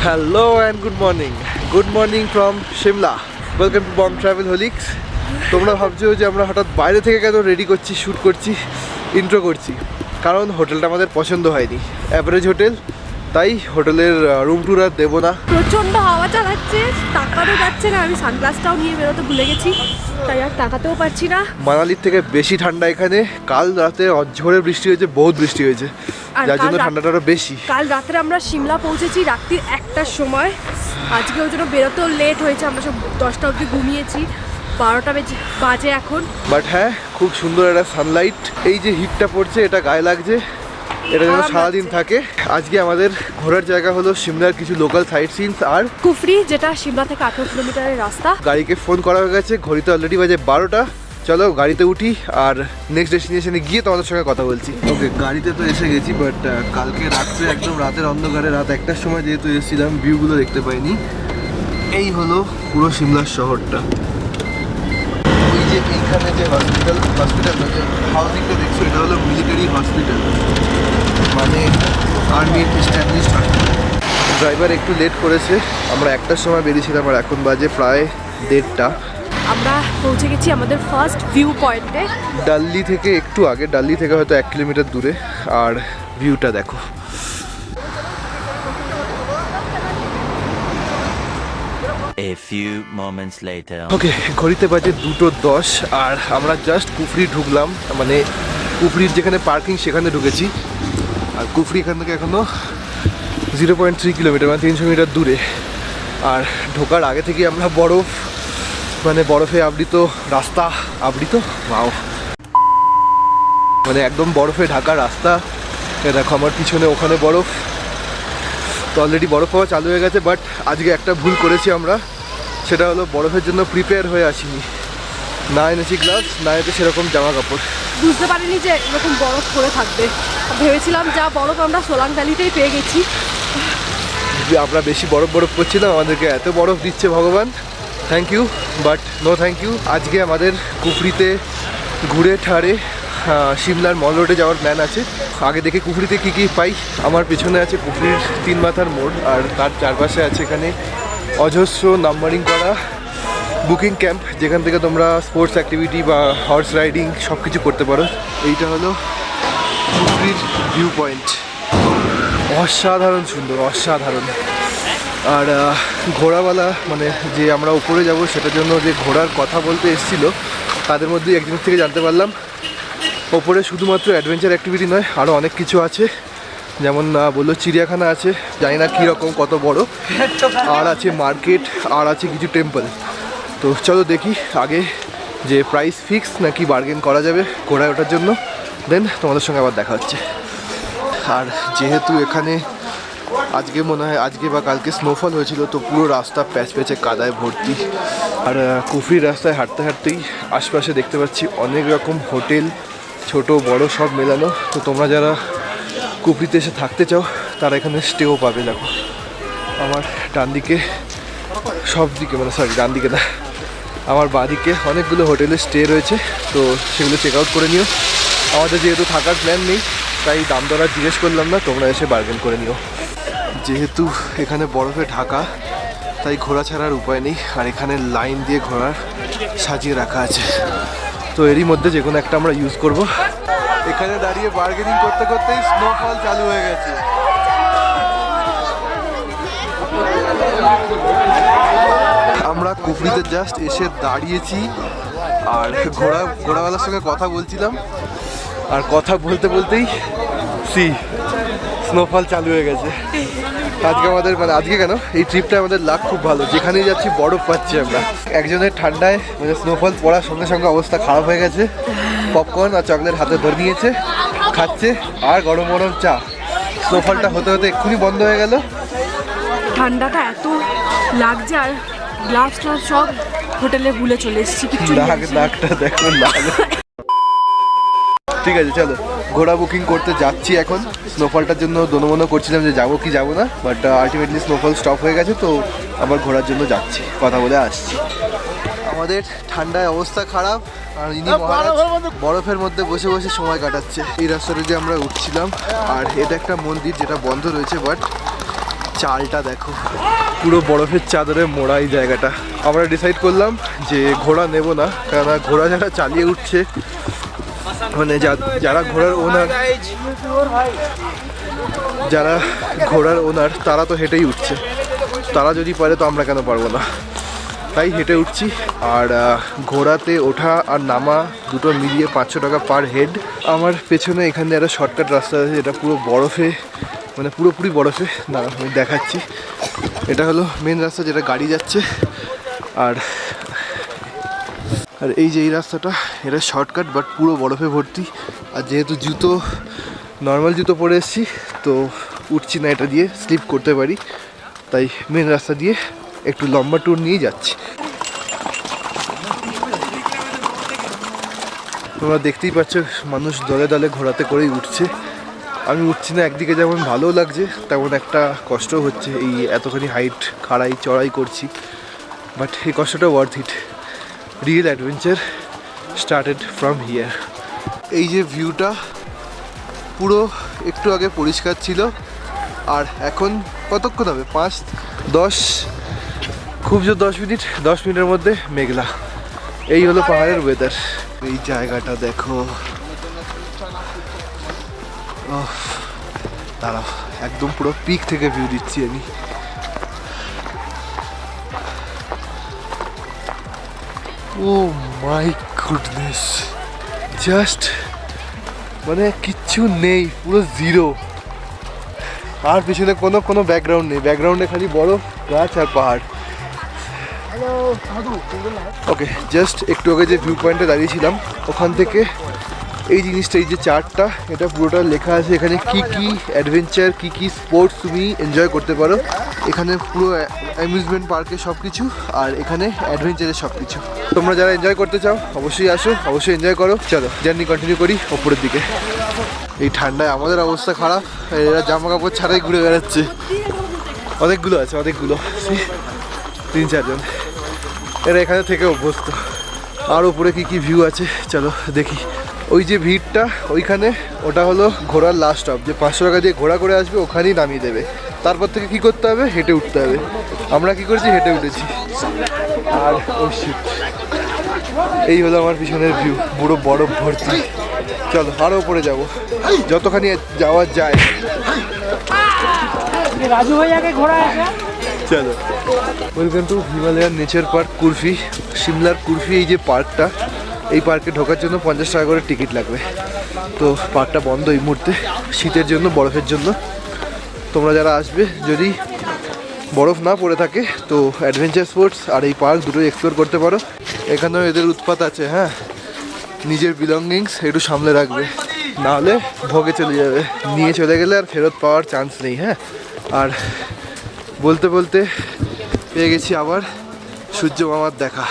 Hello and good morning. Good morning from Shimla. Welcome to BonG TravelholicS. তোমরা ভাবছো যে আমরা হঠাৎ বাইরে থেকে কেন রেডি করছি, শ্যুট করছি, ইন্ট্রো করছি, কারণ হোটেলটা আমাদের পছন্দ হয়নি, অ্যাভারেজ হোটেল, তাই হোটেলের রুম ট্যুর আর দেবো না। প্রচণ্ড হাওয়া চালাচ্ছে, তাকানো যাচ্ছে না। আমি সানগ্লাসটাও নিয়ে বেরোতে ভুলে গেছি, তাই আর তাকাতেও পারছি না। মানালির থেকে বেশি ঠান্ডা এখানে। কাল রাতে ঝড়ে বৃষ্টি হয়েছে, বহুত বৃষ্টি হয়েছে, যার জন্য ঠান্ডাটা আরও বেশি। কাল রাত্রে আমরা সিমলা পৌঁছেছি রাত্রি 1টার সময়। আজকে ওই জন্য বেরোতেও লেট হয়েছে, আমরা সব 10টা অবধি ঘুমিয়েছি, 12টা বাজে এখন। বাট হ্যাঁ, খুব সুন্দর একটা সানলাইট, এই যে হিটটা পড়ছে এটা গায়ে লাগছে, এটা যেন সারাদিন থাকে। আজকে আমাদের ঘোরার জায়গা হলো সিমলার কিছু লোকাল সাইট সিনস আর কুফরি, যেটা সিমলা থেকে 18 কিলোমিটারের রাস্তা। গাড়িকে ফোন করা হয়ে গেছে, ঘড়িতে অলরেডি বাজে 12টা। চলো গাড়িতে উঠি আর নেক্সট ডেস্টিনেশনে গিয়ে তোমাদের সঙ্গে কথা বলছি। ওকে, গাড়িতে তো এসে গেছি, বাট কালকে রাত্রে একদম রাতের অন্ধকারে রাত 1টার সময় যেহেতু এসেছিলাম, ভিউগুলো দেখতে পাইনি। এই হলো পুরো সিমলার শহরটা। ওই যে এইখানে যে হসপিটাল যে হাউজিংটা দেখছো, এটা হলো মিলিটারি হসপিটাল, মানে আর্মির এস্টাবলিশড হসপিটাল। ড্রাইভার একটু লেট করেছে, আমরা 1টার সময় বেরিয়েছিলাম আর এখন বাজে প্রায় 1:30টা। আমরা পৌঁছে গেছি আমাদের ফার্স্ট ভিউ পয়েন্টে। ডাল্লি থেকে একটু আগে, ডাল্লি থেকে হয়তো 1 কিলোমিটার দূরে। আর ভিউটা দেখো। A few moments later. ওকে, ঘড়িতে বাজে 2:10 আর আমরা জাস্ট কুফরি ঢুকলাম, মানে কুফরির যেখানে পার্কিং সেখানে ঢুকেছি। আর কুফরি এখান থেকে এখনও 0.3 কিলোমিটার, মানে 300 মিটার দূরে। আর ঢোকার আগে থেকে আমরা বরফ, মানে বরফে আবৃত রাস্তা, আবৃত ওয়াও, মানে একদম বরফে ঢাকা রাস্তা। দেখো আমার পিছনে ওখানে বরফ, তো অলরেডি বরফ হওয়া চালু হয়ে গেছে। বাট আজকে একটা ভুল করেছি আমরা, সেটা হলো বরফের জন্য প্রিপেয়ার হয়ে আসিনি, না এনেছি গ্লাভস, না এনেছি সেরকম জামা কাপড়। বুঝতে পারিনি যে এরকম বরফ পড়ে থাকবে, ভেবেছিলাম যা বরফ আমরা সোলাং ভ্যালিতেই পেয়ে গেছি। আমরা বেশি বরফ করছিলাম, আমাদেরকে এত বরফ দিচ্ছে ভগবান, thank you but no thank you. আজকে আমাদের কুফরিতে ঘুরে ঠাড়ে সিমলার মল রোডে যাওয়ার প্ল্যান আছে। আগে দেখে কুফরিতে কী কী পাই। আমার পিছনে আছে কুফরির 3 মাথার মোড়, আর তার চারপাশে আছে এখানে অজস্র নাম্বারিং করা বুকিং ক্যাম্প, যেখান থেকে তোমরা স্পোর্টস অ্যাক্টিভিটি বা হর্স রাইডিং সব কিছু করতে পারো। এইটা হলো কুফরির ভিউ পয়েন্ট, অসাধারণ সুন্দর, অসাধারণ। আর ঘোড়াওয়ালা, মানে যে আমরা উপরে যাব সেটার জন্য যে ঘোড়ার কথা বলতে এসেছিলো, তাদের মধ্যে একজন থেকে জানতে পারলাম ওপরে শুধুমাত্র অ্যাডভেঞ্চার অ্যাক্টিভিটি নয়, আরও অনেক কিছু আছে। যেমন বললো চিড়িয়াখানা আছে, জানি না কীরকম, কত বড়, আর আছে মার্কেট, আর আছে কিছু টেম্পল। তো চলো দেখি আগে যে প্রাইস ফিক্স নাকি বার্গেন করা যাবে ঘোড়ায় ওঠার জন্য, দেন তোমাদের সঙ্গে আবার দেখা হচ্ছে। আর যেহেতু এখানে আজকে মনে হয় আজকে বা কালকে স্নোফল হয়েছিল, তো পুরো রাস্তা প্যাচ প্যাচে কাদায় ভর্তি। আর কুফরির রাস্তায় হাঁটতে হাঁটতেই আশপাশে দেখতে পাচ্ছি অনেক রকম হোটেল, ছোট বড় সব মেলানো। তো তোমরা যারা কুফরিতে এসে থাকতে চাও তারা এখানে স্টেও পাবে। দেখো আমার ডান দিকে, সব দিকে, মানে সরি ডান দিকে না, আমার বাঁ দিকে অনেকগুলো হোটেলে স্টে রয়েছে, তো সেগুলো চেক আউট করে নিও। আমাদের যেহেতু থাকার প্ল্যান নেই, তাই দাম দর আর জিজ্ঞেস করলাম না, তোমরা এসে বার্গেন করে নিও। যেহেতু এখানে বরফে ঢাকা, তাই ঘোরা ছাড়ার উপায় নেই। আর এখানে লাইন দিয়ে ঘোড়ার সাজিয়ে রাখা আছে, তো এরই মধ্যে যে কোনো একটা আমরা ইউজ করব। এখানে দাঁড়িয়ে বার্গেনিং করতে করতেই স্নোফল চালু হয়ে গেছে। আমরা কুফরিতে জাস্ট এসে দাঁড়িয়েছি আর ঘোড়াওয়ালার সঙ্গে কথা বলছিলাম, আর কথা বলতে বলতেই স্নোফল চালু হয়ে গেছে। আজকে আমাদের, মানে আজকে কেন, এই ট্রিপটা আমাদের লাক খুব ভালো, যেখানেই যাচ্ছি বরফ পাচ্ছি আমরা। একজনের ঠান্ডায়, মানে স্নোফল পড়ার সঙ্গে সঙ্গে অবস্থা খারাপ হয়ে গেছে, পপকর্ন আর চকলেট হাতে ধরে নিয়েছে, খাচ্ছে, আর গরম গরম চা। স্নোফলটা হতে হতে এক্ষুনি বন্ধ হয়ে গেল। ঠান্ডাটা এত লাগছে, আর গ্লাভস ট্লাভস সব হোটেলে ভুলে চলে এসেছি, কিছু নাকটা দেখো লাল। ঠিক আছে চলো, ঘোড়া বুকিং করতে যাচ্ছি এখন। স্নোফলটার জন্য দোনোমনো করছিলাম যে যাবো কি যাবো না, বাট আলটিমেটলি স্নোফল স্টপ হয়ে গেছে, তো আবার ঘোরার জন্য যাচ্ছি, কথা বলে আসছি। আমাদের ঠান্ডায় অবস্থা খারাপ, আর ইনি মহারাজ বরফের মধ্যে বসে বসে সময় কাটাচ্ছে। এই রাস্তাটা যে আমরা উঠছিলাম, আর এটা একটা মন্দির যেটা বন্ধ রয়েছে, বাট চালটা দেখো, পুরো বরফের চাদরে মোড়া এই জায়গাটা। আমরা ডিসাইড করলাম যে ঘোড়া নেব না, কেননা ঘোড়া যারা চালিয়ে উঠছে, মানে যারা ঘোড়ার ওনার তারা তো হেঁটেই উঠছে, তারা যদি পারে তো আমরা কেন পারবো না, তাই হেঁটে উঠছি। আর ঘোড়াতে ওঠা আর নামা দুটো মিলিয়ে 500 টাকা পার হেড। আমার পেছনে এখানে একটা শর্টকাট রাস্তা আছে, যেটা পুরো বরফে, মানে পুরোপুরি বরফে। দাঁড়া আমি দেখাচ্ছি। এটা হলো মেন রাস্তা যেটা গাড়ি যাচ্ছে। আর এই যে এই রাস্তাটা, এটা শর্টকাট বাট পুরো বরফে ভর্তি। আর যেহেতু জুতো, নর্মাল জুতো পরে এসেছি, তো উঠছি না এটা দিয়ে, স্লিপ করতে পারি, তাই মেন রাস্তা দিয়ে একটু লম্বা ট্যুর নিয়ে যাচ্ছি। তোমরা দেখতেই পাচ্ছ মানুষ দলে দলে ঘোড়াতে করেই উঠছে। আমি উঠছি না, একদিকে যেমন ভালোও লাগছে তেমন একটা কষ্টও হচ্ছে, এই এতখানি হাইট খাড়াই চড়াই করছি, বাট এই কষ্টটা worth it. Real adventure started from here. এই যে ভিউটা, পুরো একটু আগে পরিষ্কার ছিল, আর এখন কতক্ষণ হবে, 5-10, খুব জোর 10 মিনিটের মধ্যে মেঘলা। এই হলো পাহাড়ের ওয়েদার। এই জায়গাটা দেখো, দাঁড়াও, একদম পুরো পিক থেকে ভিউ দিচ্ছি আমি। ও মাই গুডনেস, জাস্ট মানে কিচ্ছু নেই, পুরো জিরো। আর পিছনে কোনো ব্যাকগ্রাউন্ড নেই, ব্যাকগ্রাউন্ডে খালি বরফ, গাছ আর পাহাড়। ওকে, জাস্ট একটু আগে যে ভিউ পয়েন্টে দাঁড়িয়েছিলাম ওখান থেকে এই জিনিসটা, এই যে চার্টটা, এটা পুরোটা লেখা আছে এখানে কি কি অ্যাডভেঞ্চার, কি কি স্পোর্টস তুমি এনজয় করতে পারো। এখানে পুরো অ্যামিউজমেন্ট পার্কে সব কিছু, আর এখানে অ্যাডভেঞ্চারের সব কিছু। তোমরা যারা এনজয় করতে চাও অবশ্যই আসো, অবশ্যই এনজয় করো। চলো জার্নি কন্টিনিউ করি ওপরের দিকে। এই ঠান্ডায় আমাদের অবস্থা খারাপ, এরা জামা কাপড় ছাড়াই ঘুরে বেড়াচ্ছে। অনেকগুলো আছে, অনেকগুলো, 3-4 জন। এরা এখানে থেকে অভ্যস্ত। আর উপরে কি কি ভিউ আছে চলো দেখি। ওই যে ভিড়টা ওইখানে, ওটা হলো ঘোড়ার লাস্ট স্টপ, যে 500 টাকা দিয়ে ঘোড়া করে আসবে ওখানেই নামিয়ে দেবে। তারপর থেকে কি করতে হবে, হেঁটে উঠতে হবে। আমরা কি করেছি, হেঁটে উঠেছি। আর ও শিট, এই হলো আমার পিছনের ভিউ, পুরো বরফ ভর্তি। চলো আরও উপরে যাব, যতখানি যাওয়া যায়। রাজু ভাইয়াকে ঘোড়া আছে। চলো, welcome to Himalayan nature park কুরফি। সিমলার কুরফি এই যে পার্কটা, এই পার্কে ঢোকার জন্য 50 টাকা করে টিকিট লাগবে। তো পার্কটা বন্ধ এই মুহূর্তে, শীতের জন্য, বরফের জন্য। তোমরা যারা আসবে, যদি বরফ না পড়ে থাকে, তো অ্যাডভেঞ্চার স্পোর্টস আর এই পার্ক দুটোই এক্সপ্লোর করতে পারো। এখানেও এদের উৎপাত আছে, হ্যাঁ, নিজের বিলঙ্গিংস একটু সামলে রাখবে, নাহলে ভোগে চলে যাবে। নিয়ে চলে গেলে আর ফেরত পাওয়ার চান্স নেই। হ্যাঁ, আর বলতে বলতে পেয়ে গেছি আবার সূর্য মামার দেখা।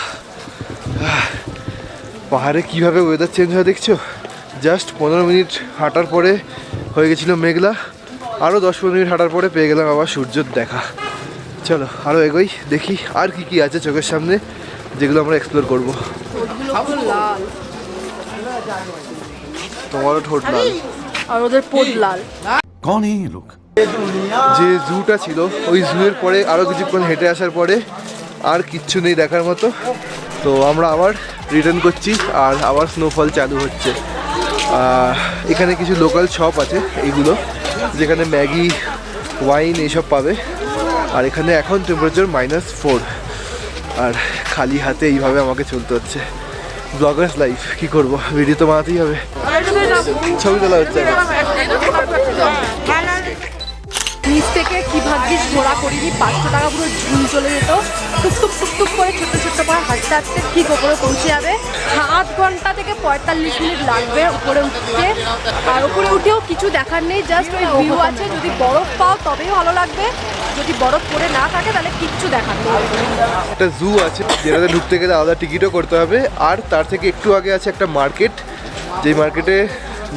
পাহাড়ে কীভাবে ওয়েদার চেঞ্জ হয় দেখছো। জাস্ট 15 মিনিট হাঁটার পরে হয়ে গেছিলো মেঘলা, আরও 10-15 মিনিট হাঁটার পরে পেয়ে গেলাম আবার সূর্যের দেখা। চলো আরও এগোই, দেখি আর কি কি আছে চোখের সামনে, যেগুলো আমরা এক্সপ্লোর করবো। তোমারও ঠোঁট লাল আর ওদের পোদ লাল। कौन है ये लोग? যে জুটা ছিল, ওই জুয়ের পরে আরও কিছুক্ষণ হেঁটে আসার পরে আর কিচ্ছু নেই দেখার মতো। তো আমরা আবার রিটার্ন করছি, আর আবার স্নোফল চালু হচ্ছে। এখানে কিছু লোকাল শপ আছে এইগুলো, যেখানে ম্যাগি, ওয়াইন এইসব পাবে। আর এখানে এখন টেম্পারেচার -4, আর খালি হাতে এইভাবে আমাকে চলতে হচ্ছে। ব্লগার্স লাইফ, কী করবো, ভিডিও তো বানাতেই হবে। ছবি তোলা হচ্ছে। নিচ থেকে কি ভাগ্যিস ঘোরা করিনি, 500 টাকা পুরো ঝুল চলে যেত। টুকটুক টুকটুক করে ছোট্ট ছোট্ট করে হাঁটতে হাঁটতে ঠিক ওপরে পৌঁছে যাবে। 7 ঘন্টা থেকে 45 মিনিট লাগবে উপরে উঠতে। আর উপরে উঠেও কিছু দেখার নেই, জাস্ট ওই ভিউ আছে। যদি বরফ পাও তবেই ভালো লাগবে, যদি বরফ পড়ে না থাকে তাহলে কিচ্ছু দেখার নেই। একটা জু আছে যেটাতে ঢুকতে গেলে আলাদা টিকিটও করতে হবে। আর তার থেকে একটু আগে আছে একটা মার্কেট, যেই মার্কেটে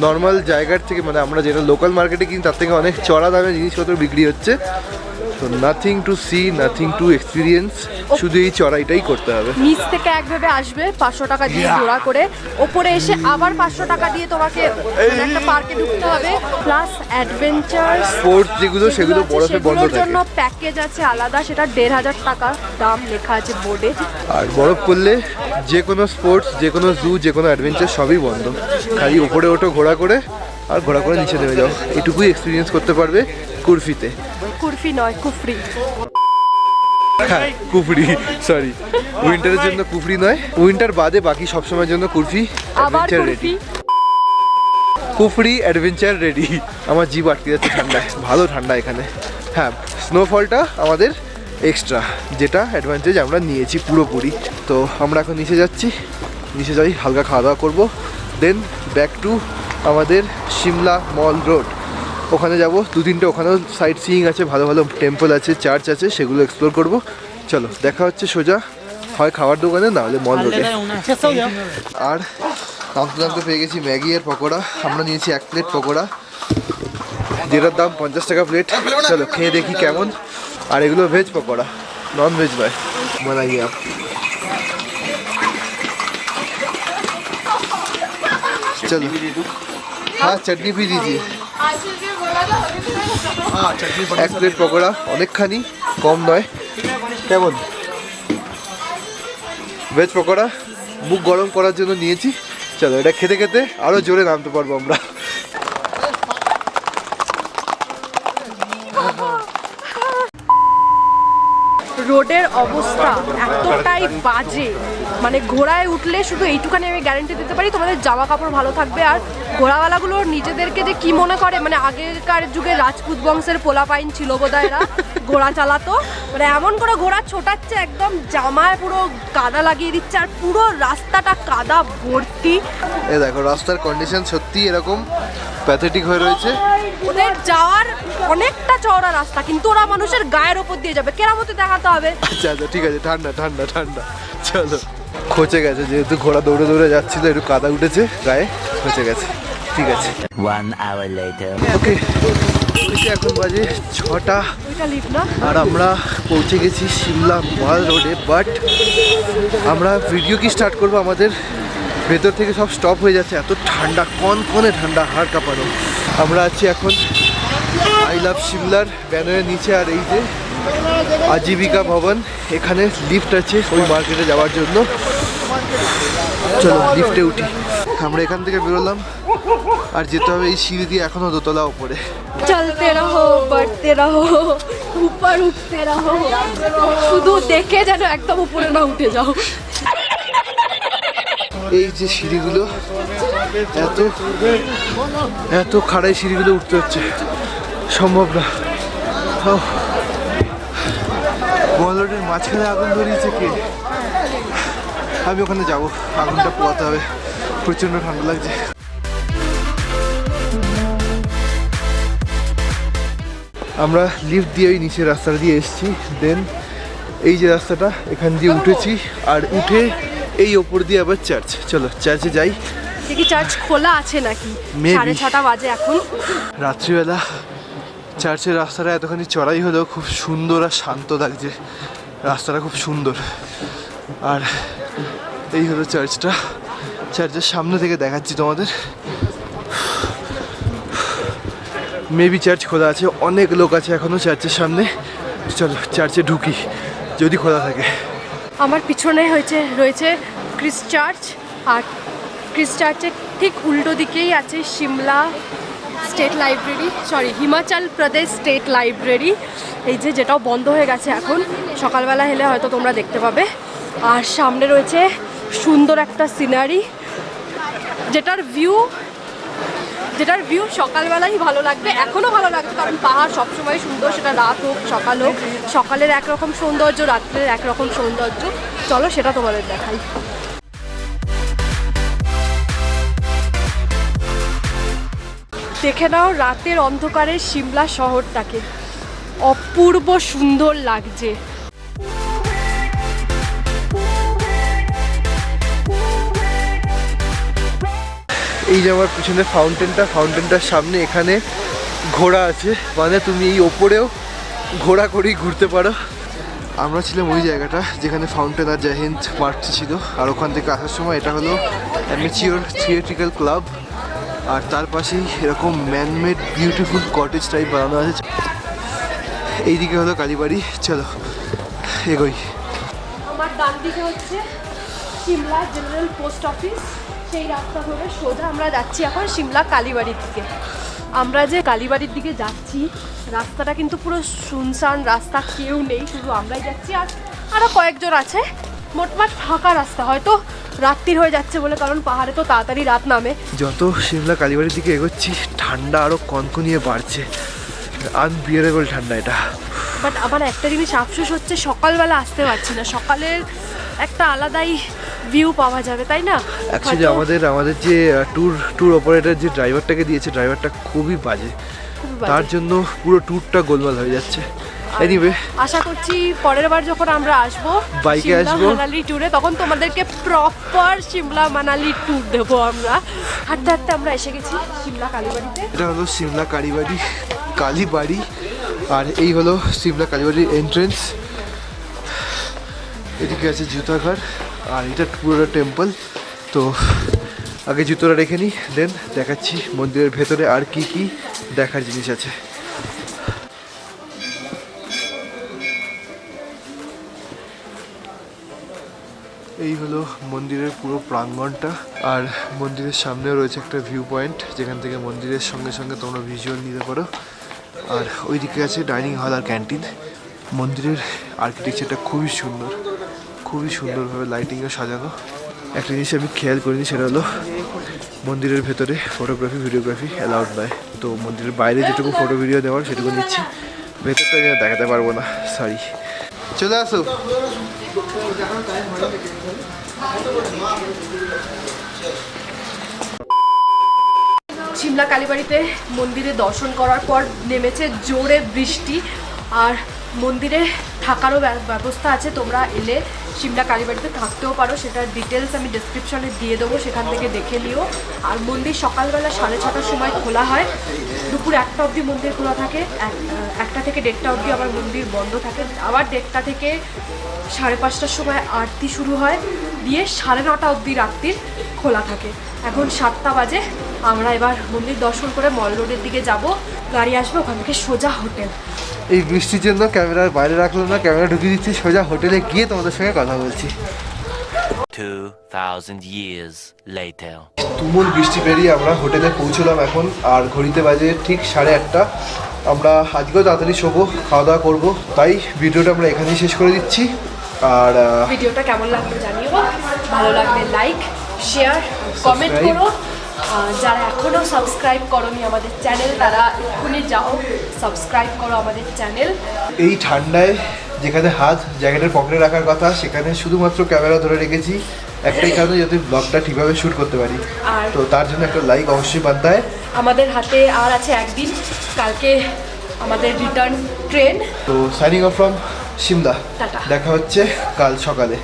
নর্মাল জায়গার থেকে, মানে আমরা যেটা লোকাল মার্কেটে কিনি তার থেকে অনেক চড়া দামে জিনিসপত্র বিক্রি হচ্ছে। তো nothing to see, nothing to experience, শুধু এই চড়াইটাই করতে হবে। নিচ থেকে একভাবে আসবে 500 টাকা দিয়ে ঘোড়া করে, ওপরে এসে আবার 500 টাকা দিয়ে তোমাকে একটা পার্কে ঢুকতে হবে। প্লাস অ্যাডভেঞ্চার স্পোর্টস যেগুলো সেগুলো বরফে বন্ধ থাকে। জন্য প্যাকেজ আছে আলাদা, সেটা 1500 টাকা দাম লেখা আছে বোর্ডে। আর বরফ পড়লে যে কোনো স্পোর্টস, যে কোনো জু, যে কোনো অ্যাডভেঞ্চার সবই বন্ধ। খালি উপরে ওঠো ঘোড়া করে, আর ঘোড়া করে নিচে নেমে যাও। এটুকুই এক্সপিরিয়েন্স করতে পারবে কুরফিতে। কুরফি নয়, কুফরি। হ্যাঁ, কুফরি, সরি, উইন্টারের জন্য কুফরি নয়, উইন্টার বাদে বাকি সবসময়ের জন্য কুরফি আবার অ্যাডভেঞ্চার রেডি। কুফরি অ্যাডভেঞ্চার রেডি। আমার জিভ আটকে যাচ্ছে ঠান্ডায়, ভালো ঠান্ডা এখানে। হ্যাঁ, স্নোফলটা আমাদের এক্সট্রা, যেটা অ্যাডভান্টেজ আমরা নিয়েছি পুরোপুরি। তো আমরা এখন নিচে যাচ্ছি, নিচে যাই, হালকা খাওয়া দাওয়া করবো, দেন ব্যাক টু আমাদের সিমলা মল রোড। ওখানে যাব, 2-3টে ওখানেও সাইট সিইং আছে, ভালো ভালো টেম্পল আছে, চার্চ আছে, সেগুলো এক্সপ্লোর করব। চলো, দেখা হচ্ছে সোজা হয় খাবার দোকানে, না হলে মল রোডে। আর নামতে নামতে পেয়ে গেছি ম্যাগি আর পকোড়া। আমরা নিয়েছি 1 প্লেট পকোড়া, যেটার দাম 50 টাকা প্লেট। চলো খেয়ে দেখি কেমন। আর এগুলো ভেজ পকোড়া, নন ভেজ নয়। বানাইয়ে আপ, चलो। हाँ, चटनी भी दीजिए। 1 প্লেট পকোড়া, অনেকখানি, কম নয়। কেমন ভেজ পকোড়া? মুখ গরম করার জন্য নিয়েছি। চলো, এটা খেতে খেতে আরো জোরে নামতে পারবো আমরা। রোডের অবস্থা এতটাই বাজে, মানে ঘোড়ায় উঠলে শুধু এইটুখানি আমি গ্যারান্টি দিতে পারি, তোমাদের জামা কাপড় ভালো থাকবে। আর ঘোড়াওয়ালাগুলো নিজেদেরকে যে কি মনে করে, মানে আগেকার যুগে রাজপুত বংশের পোলাপাইন ছিল বোধহয় এরা, ঘোড়া চালাতো, মানে এমন করে ঘোড়া ছোটাচ্ছে, একদম জামায় পুরো কাদা লাগিয়ে দিচ্ছে, আর পুরো রাস্তাটা কাদা ভর্তি। এই দেখো, রাস্তার কন্ডিশন সত্যি এরকম প্যাথেটিক হয়ে রয়েছে। ওদের যাওয়ার অনেকটা চওড়া রাস্তা, কিন্তু ওরা মানুষের গায়ের ওপর দিয়ে যাবে, কেরামতি দেখাতে হবে। আচ্ছা আচ্ছা, ঠিক আছে, ঠান্ডা ঠান্ডা ঠান্ডা। চলো, খচে গেছে, যেহেতু ঘোড়া দৌড়ে দৌড়ে যাচ্ছিল, একটু কাদা উঠেছে গায়ে, খচে গেছে। ঠিক আছে, 1 hour later. ওকে। এখন বাজে 6টা, ওইটা লিভ না। আর আমরা পৌঁছে গেছি সিমলা মল রোডে। বাট আমরা ভিডিও কি স্টার্ট করবো, আমাদের ভেতর থেকে সব স্টপ হয়ে যাচ্ছে, এত ঠান্ডা, কনকনে ঠান্ডা, হাড় কাঁপানো। আমরা আছি এখন আই লাভ সিমলার ব্যানারের নিচে। আর এই যে আজীবিকা ভবন, এখানে লিফট আছে ওই মার্কেটে যাওয়ার জন্য। চলো লিফটে উঠি। আমরা এখান থেকে বেরোলাম, আর যেতে হবে এই সিঁড়ি দিয়ে এখনো দোতলা উপরে। চলতে রহো, बढ़ते রহো, উপর উঠতে রহো, শুধু দেখে যেন একদম উপরে না উঠে যাও। এই যে সিঁড়িগুলো, এত এত খাড়াই সিঁড়িগুলো উঠতে হচ্ছে, সম্ভব না। মল রোডের মাঝখানে আগুন ধরিয়েছে কে? আমি ওখানে যাব, আগুনটা পোয়াতে হবে, প্রচণ্ড ঠান্ডা লাগছে। আমরা লিফট দিয়ে ওই নিচের রাস্তাটা দিয়ে এসেছি, দেন এই যে রাস্তাটা, এখান দিয়ে উঠেছি, আর উঠে এই ওপর দিয়ে আবার চার্চ। চলো চার্চে যাই, দেখি চার্চ খোলা আছে নাকি। Maybe. 6:30 বাজে এখন। রাত্রিবেলা চার্চের রাস্তাটা এতখানি চড়াই হলেও খুব সুন্দর আর শান্ত লাগছে, রাস্তাটা খুব সুন্দর। আর এই হলো চার্চটা, চার্চের সামনে থেকে দেখাচ্ছি তোমাদের। মেবি চার্চ খোলা আছে, অনেক লোক আছে এখনো চার্চের সামনে। চলো চার্চে ঢুকি, যদি খোলা থাকে। আমার পিছনে রয়েছে ক্রিস চার্চ, আর ক্রিস চার্চের ঠিক উল্টো দিকেই আছে Shimla state library, sorry Himachal Pradesh state library. এই যে, যেটাও বন্ধ হয়ে গেছে এখন, সকালবেলা এলে হয়তো তোমরা দেখতে পাবে। আর সামনে রয়েছে সুন্দর একটা সিনারি, যেটার ভিউ সকালবেলাই ভালো লাগবে, এখনও ভালো লাগবে, কারণ পাহাড় সবসময় সুন্দর, সেটা রাত হোক সকাল হোক। সকালের একরকম সৌন্দর্য, রাত্রের একরকম সৌন্দর্য। চলো সেটা তোমাদের দেখাই। দেখে নাও রাতের অন্ধকারে সিমলা শহরটাকে, অপূর্ব সুন্দর লাগছে। এই যে আমার পিছনে ফাউন্টেনটার সামনে এখানে ঘোড়া আছে, মানে তুমি এই ওপরেও ঘোরাঘুরি ঘুরতে পারো। আমরা ছিলাম ওই জায়গাটা যেখানে ফাউন্টেন আর জাহিন্দ মার্চ ছিল, আর ওখান থেকে আসার সময় এটা হলো অ্যামেচিওর থিয়েট্রিক্যাল ক্লাব, আর তার পাশেই এরকম ম্যানমেড বিউটিফুল কটেজ টাইপ বানানো আছে। এইদিকে হলো কালীবাড়ি, চলো এগোই। আমার ডান দিকে হচ্ছে সিমলা জেনারেল পোস্ট অফিস, সেই রাস্তা ধরে সোজা আমরা যাচ্ছি এখন সিমলা কালীবাড়ির দিকে। আমরা যে কালীবাড়ির দিকে যাচ্ছি রাস্তাটা কিন্তু পুরো শুনশান রাস্তা, কেউ নেই, শুধু আমরাই যাচ্ছি আর আরও কয়েকজন আছে। মোটমাট ফাঁকা রাস্তা, হয়তো রাত্রির হয়ে যাচ্ছে বলে, কারণ পাহাড়ে তো তাড়াতাড়ি রাত নামে। যত সিমলা কালীবাড়ির দিকে এগোচ্ছি ঠান্ডা আরও কনকনিয়ে বাড়ছে, আনবিয়ারেবল ঠান্ডা এটা। বাট আমার একটা জিনিস আফসোস হচ্ছে, সকালবেলা আসতে পারছি না। সকালের একটা আলাদাই ভিউ পাওয়া যাবে, তাই না? অ্যাকচুয়ালি আমাদের যে ট্যুর অপারেটর যে ড্রাইভারটাকে দিয়েছে, ড্রাইভারটা খুবই বাজে, তার জন্য পুরো ট্যুরটা গোলমাল হয়ে যাচ্ছে। এনিওয়ে, আশা করছি পরের বার যখন আমরা আসবো বাইকে আসবো মানালি ট্যুরে, তখন তোমাদেরকে প্রপার সিমলা মানালি ট্যুর দেবো আমরা। হাঁটতে হাঁটতে আমরা এসে গেছি সিমলা কালীবাড়িতে। এটা হলো সিমলা কালীবাড়ি, আর এই হলো সিমলা কালীবাড়ির এন্ট্রেন্স। এদিকে আছে জুতাঘর, আর এটা পুরো টেম্পল। তো আগে জুতোটা রেখে নিই, দেন দেখাচ্ছি মন্দিরের ভেতরে আর কি কি দেখার জিনিস আছে। এই হলো মন্দিরের পুরো প্রাঙ্গণটা, আর মন্দিরের সামনেও রয়েছে একটা ভিউ পয়েন্ট, যেখান থেকে মন্দিরের সঙ্গে সঙ্গে তোমরা ভিজুয়াল নিতে পারো। আর ওই দিকে আছে ডাইনিং হল আর ক্যান্টিন। মন্দিরের আর্কিটেকচারটা খুবই সুন্দরভাবে লাইটিংয়ে সাজানো। একটা জিনিস আমি খেয়াল করিনি, সেটা হলো মন্দিরের ভেতরে ফটোগ্রাফি ভিডিওগ্রাফি অ্যালাউড নয়। তো মন্দিরের বাইরে যেটুকু ফটো ভিডিও দেওয়ার সেটুকু নিচ্ছি, ভেতরটা দেখাতে পারবো না, সরি। চলে আসো। সিমলা কালীবাড়িতে মন্দিরে দর্শন করার পর নেমেছে জোরে বৃষ্টি, আর মন্দিরে থাকারও ব্যবস্থা আছে। তোমরা এলে সিমলা কালীবাড়িতে থাকতেও পারো, সেটার ডিটেলস আমি ডেসক্রিপশনে দিয়ে দেবো, সেখান থেকে দেখে নিও। আর মন্দির সকালবেলা 6:30টার সময় খোলা হয়, দুপুর 1টা অবধি মন্দির খোলা থাকে, 1টা থেকে 1:30 অবধি আবার মন্দির বন্ধ থাকে। আবার 1:30 থেকে 5:30টার সময় আরতি শুরু হয়, দিয়ে 9:30 অবধি রাত্রির খোলা থাকে। এখন 7টা বাজে, আমরা এবার মন্দির দর্শন করে মল রোডের দিকে যাব, গাড়ি আসবে ওখান থেকে সোজা হোটেল। এই বৃষ্টির জন্য ক্যামেরার বাইরে রাখলাম না, ক্যামেরা ঢুকিয়ে দিচ্ছি, সোজা হোটেলে গিয়ে তোমাদের সঙ্গে কথা বলছি। 2000 years later. তুমুল বৃষ্টি পেরিয়ে আমরা হোটেলে পৌঁছলাম এখন, আর ঘড়িতে বাজে ঠিক 8:30। আমরা আজকেও তাড়াতাড়ি শোবো, খাওয়া দাওয়া করবো, তাই ভিডিওটা আমরা এখানেই শেষ করে দিচ্ছি। আর ভিডিওটা কেমন লাগলো জানিও, ভালো লাগলে লাইক শেয়ার কমেন্ট Subscribe. করো। যারা এখনও সাবস্ক্রাইব করোনি আমাদের চ্যানেল, তারা এক্ষুনি যাও সাবস্ক্রাইব করো আমাদের চ্যানেল। এই ঠান্ডায় যেখানে হাত জ্যাকেটের পকেটে রাখার কথা, সেখানে শুধুমাত্র ক্যামেরা ধরে রেখেছি একটাই কারণে, যাতে ব্লগটা ঠিকভাবে শ্যুট করতে পারি। আর তো তার জন্য একটা লাইক অবশ্যই বানতে হয়। আমাদের হাতে আর আছে একদিন, কালকে আমাদের রিটার্ন ট্রেন। তো signing off from Shimla, tata. দেখা হচ্ছে কাল সকালে।